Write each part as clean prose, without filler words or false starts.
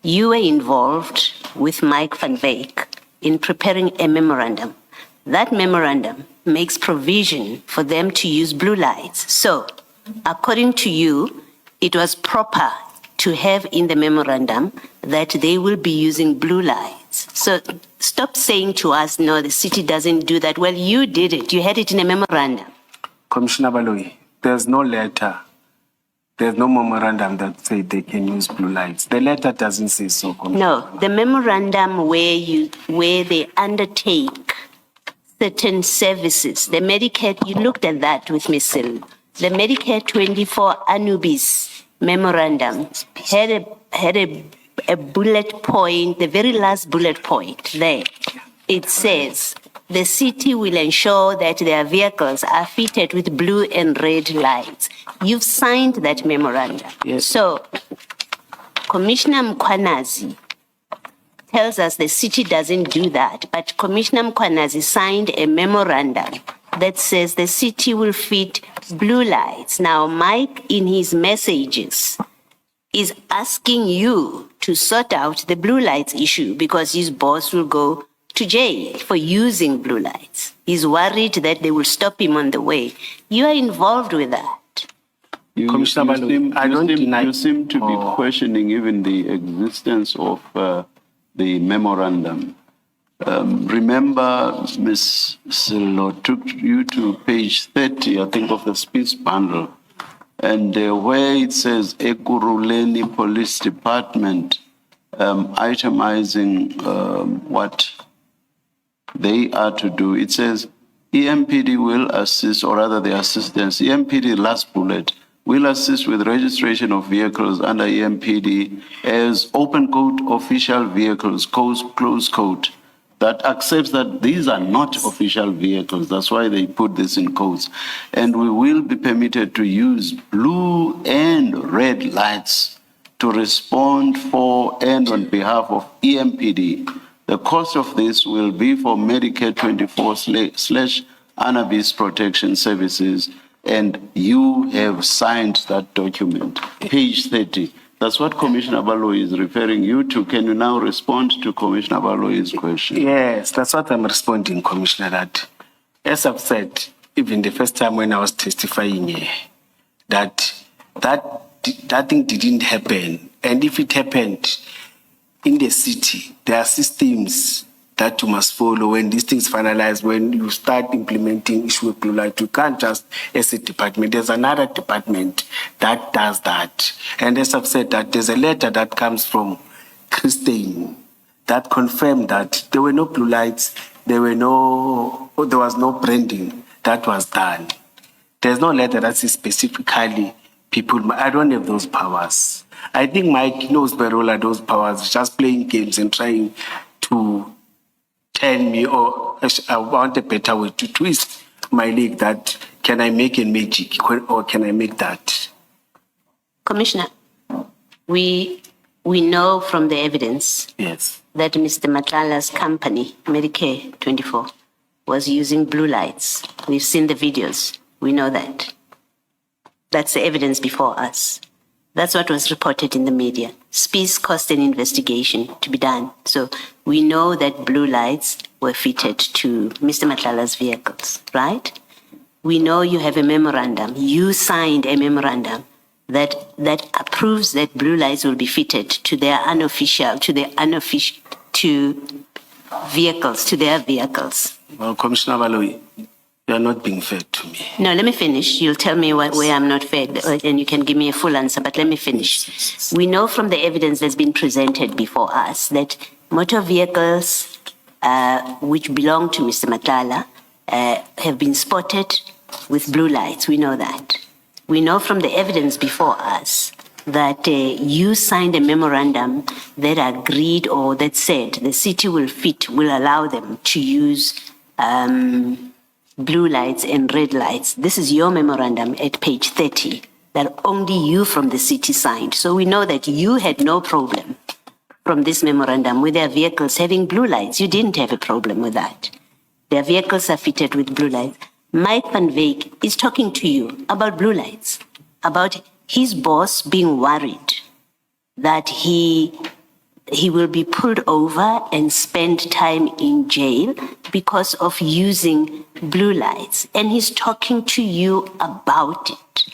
you were involved with Mike van Wyk in preparing a memorandum. That memorandum makes provision for them to use blue lights. So, according to you, it was proper to have in the memorandum that they will be using blue lights. So stop saying to us, no, the city doesn't do that. Well, you did it. You had it in a memorandum. Commissioner Baloyi, there's no letter. There's no memorandum that says they can use blue lights. The letter doesn't say so, Commissioner. No, the memorandum where they undertake certain services, the Medicare, you looked at that with Ms. Sil. The Medicare 24 Anubis memorandum had a bullet point, the very last bullet point there. It says, the city will ensure that their vehicles are fitted with blue and red lights. You've signed that memorandum. Yes. So, Commissioner Mkhwanazi tells us the city doesn't do that, but Commissioner Mkhwanazi signed a memorandum that says the city will fit blue lights. Now, Mike, in his messages, is asking you to sort out the blue lights issue because his boss will go to jail for using blue lights. He's worried that they will stop him on the way. You are involved with that. You seem to be questioning even the existence of the memorandum. Remember, Ms. Silo took you to page 30, I think, of the speech bundle, and where it says Ekurhuleni Police Department, itemizing what they are to do. It says EMPD will assist, or rather the assistance, EMPD last bullet, will assist with registration of vehicles under EMPD as open quote official vehicles, close quote, that accepts that these are not official vehicles. That's why they put this in quotes. And we will be permitted to use blue and red lights to respond for and on behalf of EMPD. The cost of this will be for Medicare 24/Anabis Protection Services, and you have signed that document, page 30. That's what Commissioner Baloyi is referring you to. Can you now respond to Commissioner Baloyi's question? Yes, that's what I'm responding, Commissioner. That, as I've said, even the first time when I was testifying here, that thing didn't happen. And if it happened in the city, there are systems that you must follow when these things finalize, when you start implementing issue of blue light. You can't just, as a department, there's another department that does that. And as I've said, that there's a letter that comes from Christine that confirmed that there were no blue lights, there was no branding that was done. There's no letter that says specifically people, I don't have those powers. I think Mike knows very well those powers, just playing games and trying to tell me, or I want a better way to twist my leg, that can I make a magic or can I make that? Commissioner, we know from the evidence, yes, that Mr. Matlala's company, Medicare 24, was using blue lights. We've seen the videos. We know that. That's the evidence before us. That's what was reported in the media. Speeds cost an investigation to be done. So we know that blue lights were fitted to Mr. Matlala's vehicles, right? We know you have a memorandum. You signed a memorandum that approves that blue lights will be fitted to their vehicles. Well, Commissioner Baloyi, you are not being fair to me. No, let me finish. You'll tell me where I'm not fair, and you can give me a full answer, but let me finish. We know from the evidence that's been presented before us that motor vehicles which belong to Mr. Matlala have been spotted with blue lights. We know that. We know from the evidence before us that you signed a memorandum that agreed or that said the city will allow them to use blue lights and red lights. This is your memorandum at page 30 that only you from the city signed. So we know that you had no problem from this memorandum with their vehicles having blue lights. You didn't have a problem with that. Their vehicles are fitted with blue lights. Mike van Wyk is talking to you about blue lights, about his boss being worried that he he will be pulled over and spend time in jail because of using blue lights. And he's talking to you about it.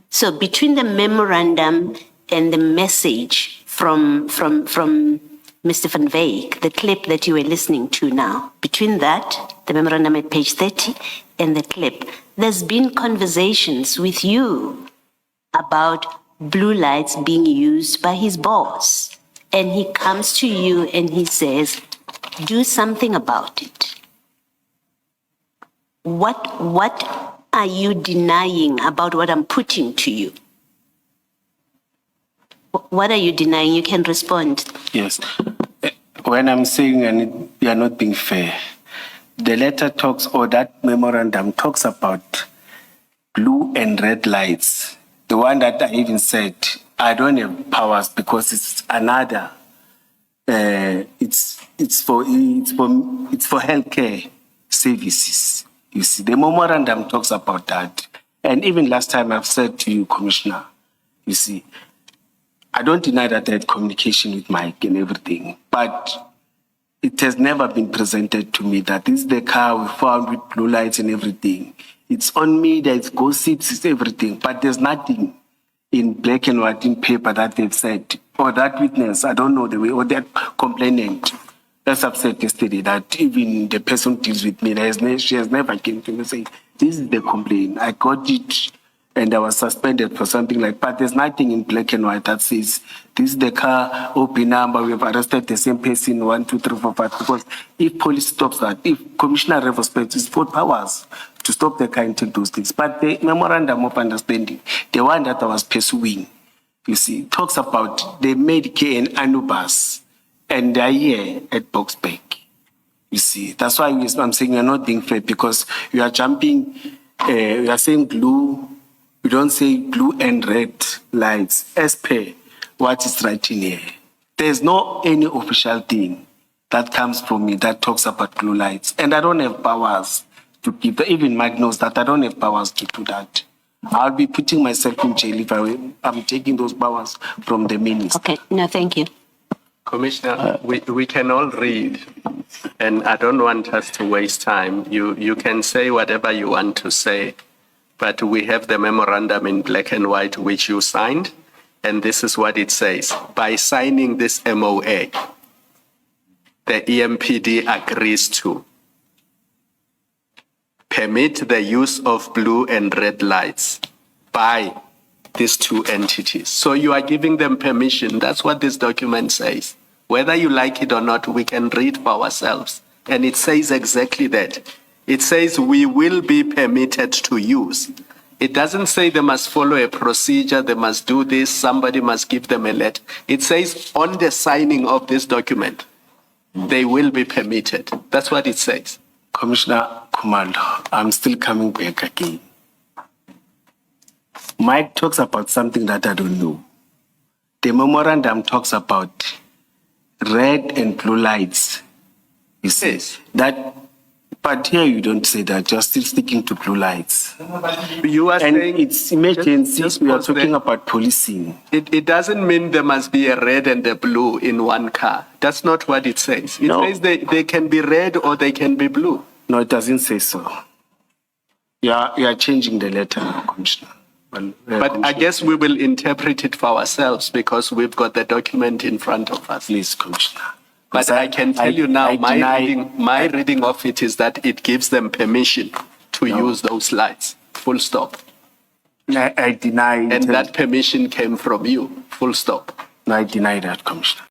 So between the memorandum and the message from Mr. Van Wyk, the clip that you were listening to now, between that, the memorandum at page 30, and the clip, there's been conversations with you about blue lights being used by his boss. And he comes to you and he says, do something about it. What are you denying about what I'm putting to you? What are you denying? You can respond. Yes. When I'm saying you are not being fair, the letter talks, or that memorandum talks about blue and red lights. The one that I even said, I don't have powers because it's another. It's for healthcare services. You see, the memorandum talks about that. And even last time I've said to you, Commissioner, you see, I don't deny that I had communication with Mike and everything, but it has never been presented to me that this is the car we found with blue lights and everything. It's on me, there's gossips, it's everything, but there's nothing in black and white in paper that they've said, or that witness, I don't know the way, or that complainant. As I've said yesterday, that even the person who deals with me, she has never came to me and said, this is the complaint. I got it and I was suspended for something like, but there's nothing in black and white that says, this is the car, OP number, we have arrested the same person, 1, 2, 3, 4, 5, because if police stops that, if Commissioner Revo spends his 4 powers to stop the car and take those things, but the memorandum of understanding, the one that I was pursuing, you see, talks about the Medicare and Anubis, and they're here at Boxburg. You see, that's why I'm saying you're not being fair, because you are jumping, you are saying blue, you don't say blue and red lights, as per what is right in here. There's no any official thing that comes from me that talks about blue lights, and I don't have powers to give that. Even Mike knows that I don't have powers to do that. I'll be putting myself in jail if I'm taking those powers from the minister. Okay, no, thank you. Commissioner, we can all read, and I don't want us to waste time. You can say whatever you want to say, but we have the memorandum in black and white which you signed, and this is what it says. By signing this MOA, the EMPD agrees to permit the use of blue and red lights by these 2 entities. So you are giving them permission. That's what this document says. Whether you like it or not, we can read for ourselves. And it says exactly that. It says we will be permitted to use. It doesn't say they must follow a procedure, they must do this, somebody must give them a letter. It says on the signing of this document, they will be permitted. That's what it says. Commissioner Khumalo, I'm still coming back again. Mike talks about something that I don't know. The memorandum talks about red and blue lights. You see, Yes. that, but here you don't say that, you're still sticking to blue lights. You are And saying it's emergency, just we are pause talking there. about policing. It doesn't mean there must be a red and a blue in one car. That's not what it says. It No. says they can be red or they can be blue. No, it doesn't say so. You are changing the letter now, Commissioner. But I guess we will interpret it for ourselves because we've got the document in front of us. Please, Commissioner. But I can tell you now, I my reading of it is that it gives them permission to use those lights, full stop. I deny it. And that permission came from you, full stop. No, I deny that, Commissioner.